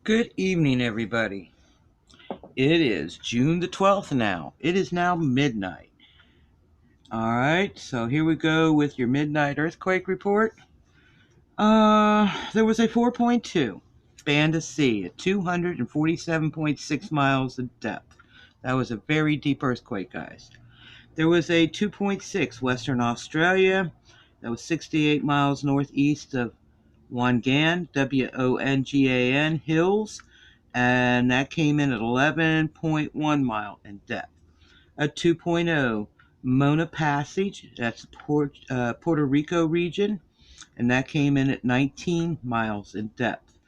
Good evening, everybody. It is June the 12th now. It is now midnight. All right, so here we go with your midnight earthquake report. There was a 4.2 band of sea at 247.6 miles in depth. That was a very deep earthquake, guys. There was a 2.6 Western Australia. That was 68 miles northeast of Wangan, Wongan Hills, and that came in at 11.1 mile in depth. A 2.0 Mona Passage, that's Puerto Rico region, and that came in at 19 miles in depth.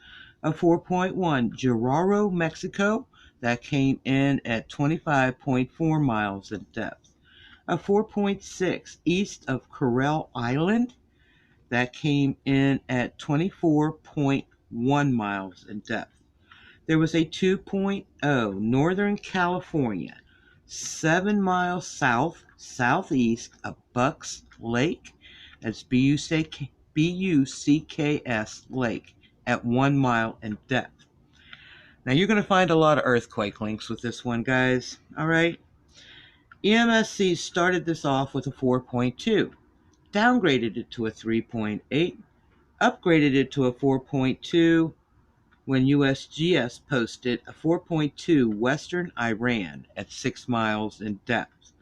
A 4.1 Guerrero, Mexico, that came in at 25.4 miles in depth. A 4.6 east of Coral Island, that came in at 24.1 miles in depth. There was a 2.0 Northern California, 7 miles southeast of Bucks Lake. That's Bucks Lake at 1 mile in depth. Now you're going to find a lot of earthquake links with this one, guys. All right. EMSC started this off with a 4.2, downgraded it to a 3.8, upgraded it to a 4.2 when USGS posted a 4.2 Western Iran at 6 miles in depth.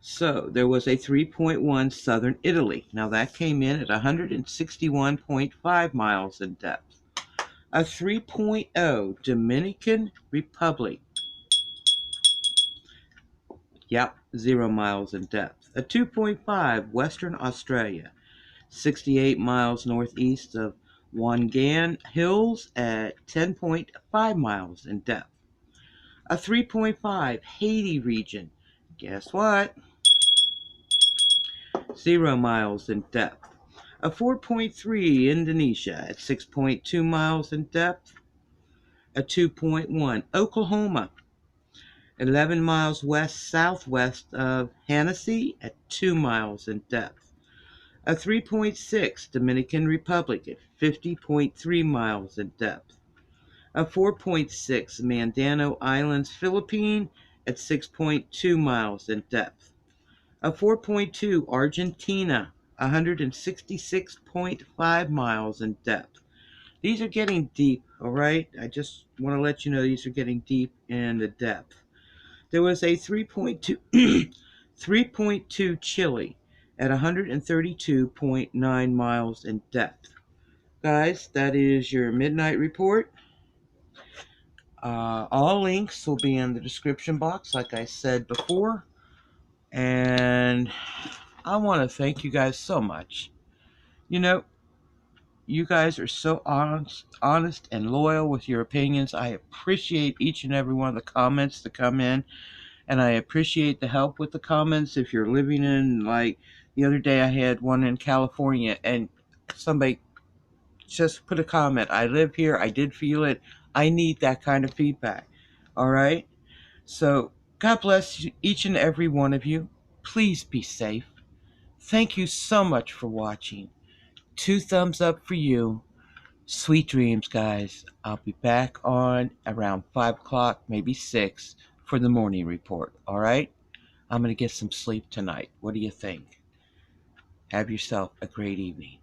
So there was a 3.1 Southern Italy. Now that came in at 161.5 miles in depth. A 3.0 Dominican Republic. Yep, 0 miles in depth. A 2.5 Western Australia, 68 miles northeast of Wangan Hills at 10.5 miles in depth. A 3.5 Haiti region, guess what? 0 miles in depth. A 4.3 Indonesia at 6.2 miles in depth. A 2.1 Oklahoma, 11 miles west-southwest of Hennessy at 2 miles in depth. A 3.6 Dominican Republic at 50.3 miles in depth. A 4.6 Mindanao Islands, Philippines at 6.2 miles in depth. A 4.2 Argentina, 166.5 miles in depth. These are getting deep, all right? I just want to let you know these are getting deep in the depth. There was a 3.2 3.2 Chile at 132.9 miles in depth. Guys, that is your midnight report. All links will be in the description box, like I said before. And I want to thank you guys so much. You know, you guys are so honest and loyal with your opinions. I appreciate each and every one of the comments that come in. And I appreciate the help with the comments. If you're living in, like, the other day I had one in California, and somebody just put a comment. I live here. I did feel it. I need that kind of feedback. All right? So, God bless each and every one of you. Please be safe. Thank you so much for watching. 2 thumbs up for you. Sweet dreams, guys. I'll be back on around 5 o'clock, maybe 6, for the morning report. All right? I'm going to get some sleep tonight. What do you think? Have yourself a great evening.